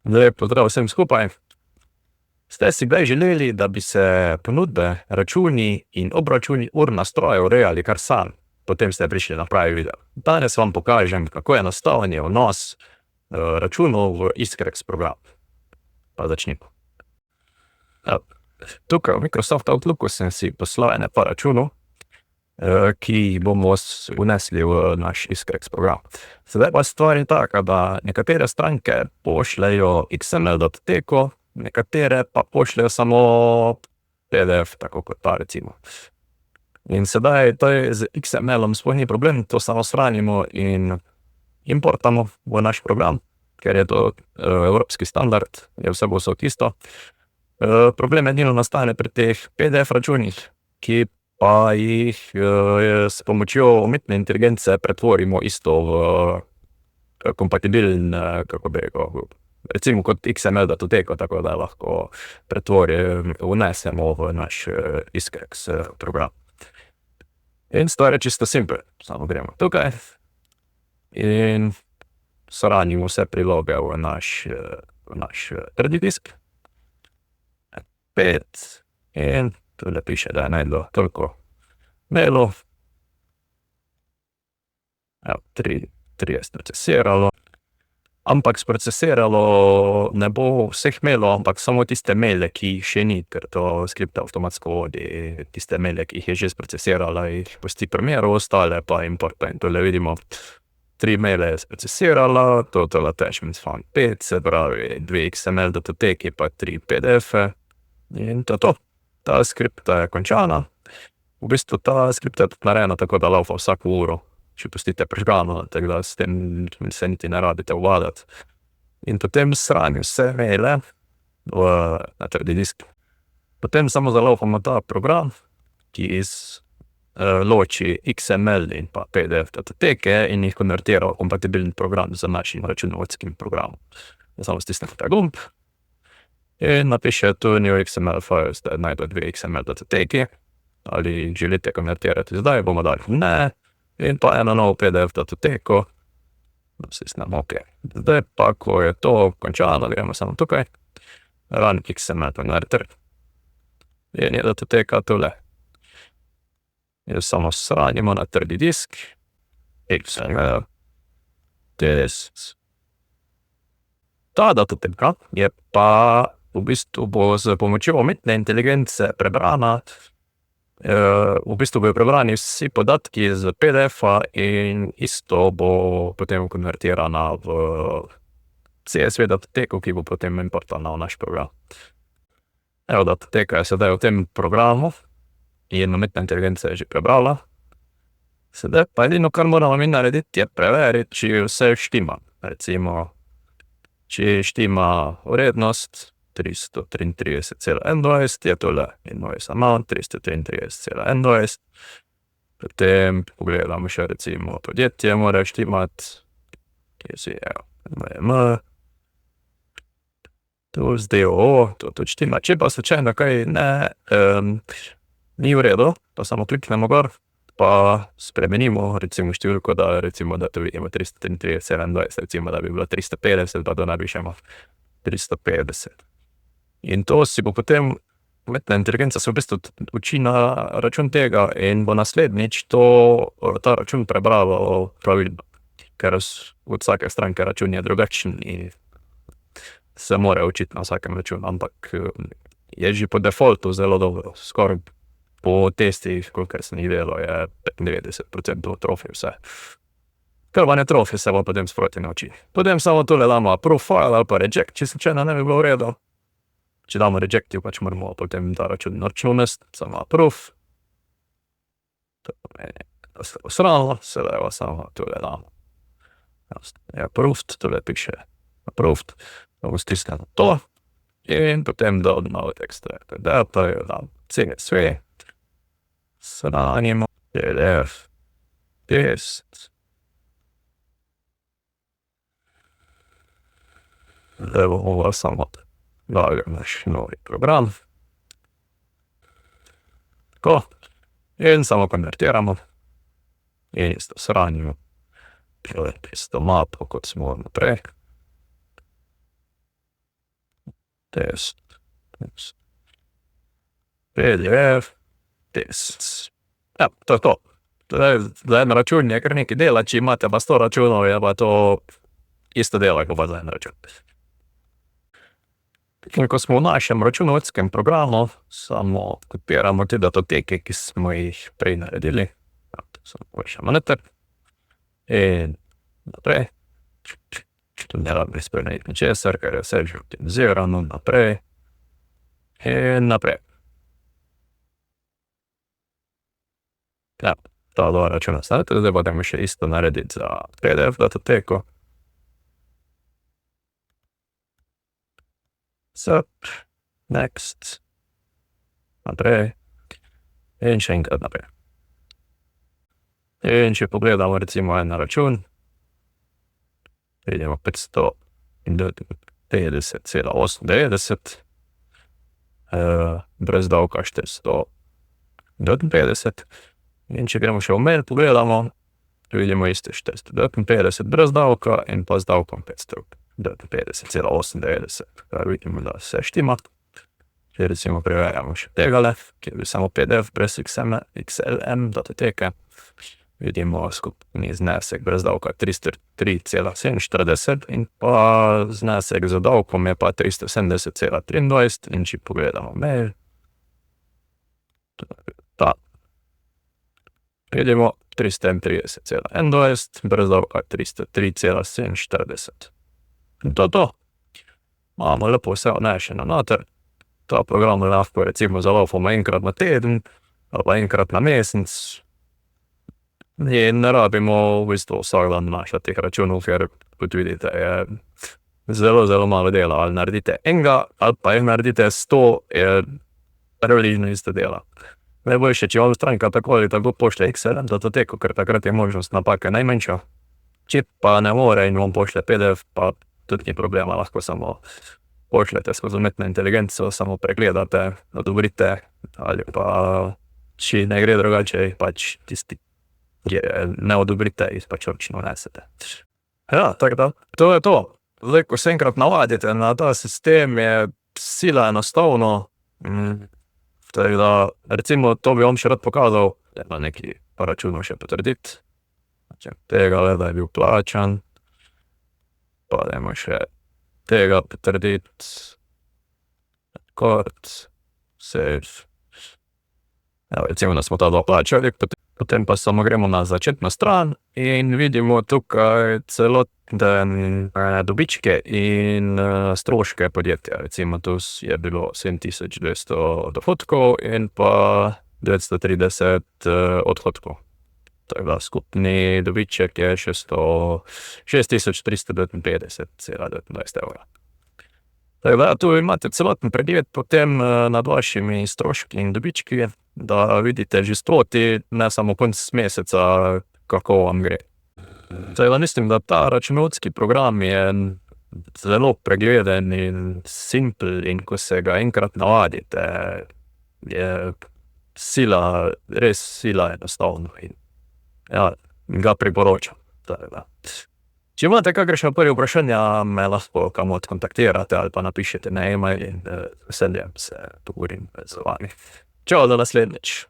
Lep pozdrav vsem skupaj. Ste si kdaj želeli, da bi se ponudbe, računi in obračuni ur na stroju urejali kar sam? Potem ste prišli na pravi video. Danes vam pokažem, kako je enostaven je vnos računov v XML program. Pa začnimo. Tukaj v Microsoft Outlooku sem si poslal ene par računov, ki jih bomo vnesli v naš XML program. Sedaj pa stvar je taka, da nekatere stranke pošljajo XML datoteko, nekatere pa pošljajo samo PDF, tako kot ta recimo. In sedaj to je z XML-om sploh ni problem, to samo shranimo in importamo v naš program, ker je to evropski standard, je vse povsod isto. Problem edino nastane pri teh PDF računih, ki pa jih s pomočjo umetne inteligence pretvorimo isto v kompatibilen, kako bi rekel, recimo kot XML datoteko, tako da lahko vnesemo v naš XML program. In stvar je čisto simpel, samo gremo tukaj in shranimo vse priloge v naš trdi disk. 5 in tule piše, da je najdlo toliko mailov. 3 je sprocesiralo. Ampak sprocesiralo ne bo vseh mailov, ampak samo tiste maile, ki jih še ni, ker to skripta avtomatsko vodi tiste maile, ki jih je že sprocesirala, jih pusti primeru, ostale pa importa. In tule vidimo, 3 maile je sprocesirala, total attachments found 5, se pravi 2 XML datoteki pa 3 PDF-e. In to je to. Ta skripta je končana. V bistvu ta skripta je tudi narejena tako, da laufa vsako uro, če pustite prižgano, tako da s tem se niti ne rabite uvaditi. In potem shranim vse maile na trdi disk. Potem samo zalaufamo ta program, ki loči XML in pa PDF datoteke in jih konvertira v kompatibilen program z našim računovodskim programom. Samo stisnete ta gumb in napiše tu new XML files, da najde 2 XML datoteki. Ali želite konvertirati zdaj, bomo dali ne. In pa eno novo PDF datoteko. Stisnemo OK. Zdaj pa, ko je to končano, gremo samo tukaj. Run XML converter. In je datoteka tule. In samo shranimo na trdi disk. XML. Ta datoteka je pa v bistvu bo z pomočjo umetne inteligence prebrana. V bistvu bojo prebrani vsi podatki z PDF-a in isto bo potem konvertirana v CSV datoteko, ki bo potem importana v naš program. Evo, datoteka je sedaj v tem programu in umetna inteligenca je že prebrala. Sedaj pa edino, kar moramo mi narediti, je preveriti, či vse štima. Recimo, či štima vrednost 333,21, je tole invoice amount 333,21. Potem pogledamo še recimo podjetje, mora štimati, kje si je, tu zdaj to tudi štima. Če pa slučajno kaj ni v redu, pa samo kliknemo gor, pa spremenimo recimo številko, da tu vidimo 333,21, recimo da bi bilo 350, pa da napišemo 350. In to si bo potem umetna inteligenca se v bistvu uči na račun tega in bo naslednjič ta račun prebralo pravilno. Ker od vsake stranke račun je drugačen in se mora učiti na vsakem računu, ampak je že po defaultu zelo dobro. Skoraj po testih, kolikor sem jih delal, je 95% trofi vse. Ker pa ne trofi, se bo potem sproti nauči. Potem samo tole damo approve file ali pa reject, če slučajno ne bi bilo v redu. Če damo rejective, pač moramo potem ta račun narediti, samo approve. To pomeni, da se bo shranilo, sedaj pa samo tole damo. Je approved, tole piše approved, bomo stisnemo to in potem dodamo extract data, damo CSV, shranimo, PDF, test. Zdaj bomo samo lagam naš novi program. Tako. In samo konvertiramo. In isto shranimo. Isto mapo, kot smo naprej. test, PDF, test. Ja, to je to. Za en račun je kar nekaj dela, če imate pa 100 računov, je pa to isto delo, kot pa za en račun. In ko smo v našem računovodskem programu, samo kopiramo te datoteke, ki smo jih prej naredili. Samo pošljamo noter. In naprej. Tu ne rabim spremeniti ničesar, ker je vse že optimizirano. Naprej. In naprej. Ja, ta dva računa sta, zdaj pa dajmo še isto narediti za PDF datoteko. Sub, next, naprej, in še enkrat naprej. In če pogledamo recimo en račun, vidimo 550,98, brez davka 459, in če gremo še v mail, pogledamo, vidimo iste 459 brez davka in pa z davkom 559,98, kar vidimo, da se štima. Če recimo preverjamo še tegale, ki je bil samo PDF brez XML datoteke, vidimo skupni znesek brez davka 303,47 in pa znesek z davkom je pa 370,23 in če pogledamo mail, ta, vidimo 330,21, brez davka 303,47. In to je to. Imamo lepo vse vnešeno noter. Ta program lahko recimo zalaufamo enkrat na teden ali pa enkrat na mesec. In ne rabimo v bistvu vsak dan našati teh računov, ker kot vidite je zelo, zelo malo dela. Ali naredite enega, ali pa jih naredite 100, je približno isto dela. Najboljše, če vam stranka tako ali tako pošlje XML datoteko, ker takrat je možnost napake najmanjša. Če pa ne more in vam pošlje PDF, pa tudi ni problema, lahko samo pošljete skozi umetno inteligenco, samo pregledate, odobrite, ali pa če ne gre drugače, pač tisti, ki ne odobrite, jih pač ročno vnesete. Ja, tako da, to je to. Zdaj, ko se enkrat navadite na ta sistem, je sila enostavno. Tako da, recimo, to bi vam še rad pokazal, da nekaj pa računov še potrditi. Tega le, da je bil plačan. Pa dajmo še tega potrditi. Kort, save. Ja, recimo, da smo ta dva plačali, potem pa samo gremo na začetno stran in vidimo tukaj celotne dobičke in stroške podjetja. Recimo, tu je bilo 7200 dohodkov in pa 930 odhodkov. Tako da skupni dobiček je še 6359,29 evra. Tako da tu imate celoten pregled potem nad vašimi stroški in dobički, da vidite že sproti, ne samo konec meseca, kako vam gre. Tako da mislim, da ta računovodski program je zelo pregleden in simpel in ko se ga enkrat navadite, je sila, res sila enostavno in ja, ga priporočam. Če imate kakršne prvi vprašanja, me lahko kamor kontaktirate ali pa napišete na e-mail in veseljem se pogovorim z vami. Čau, do naslednjič.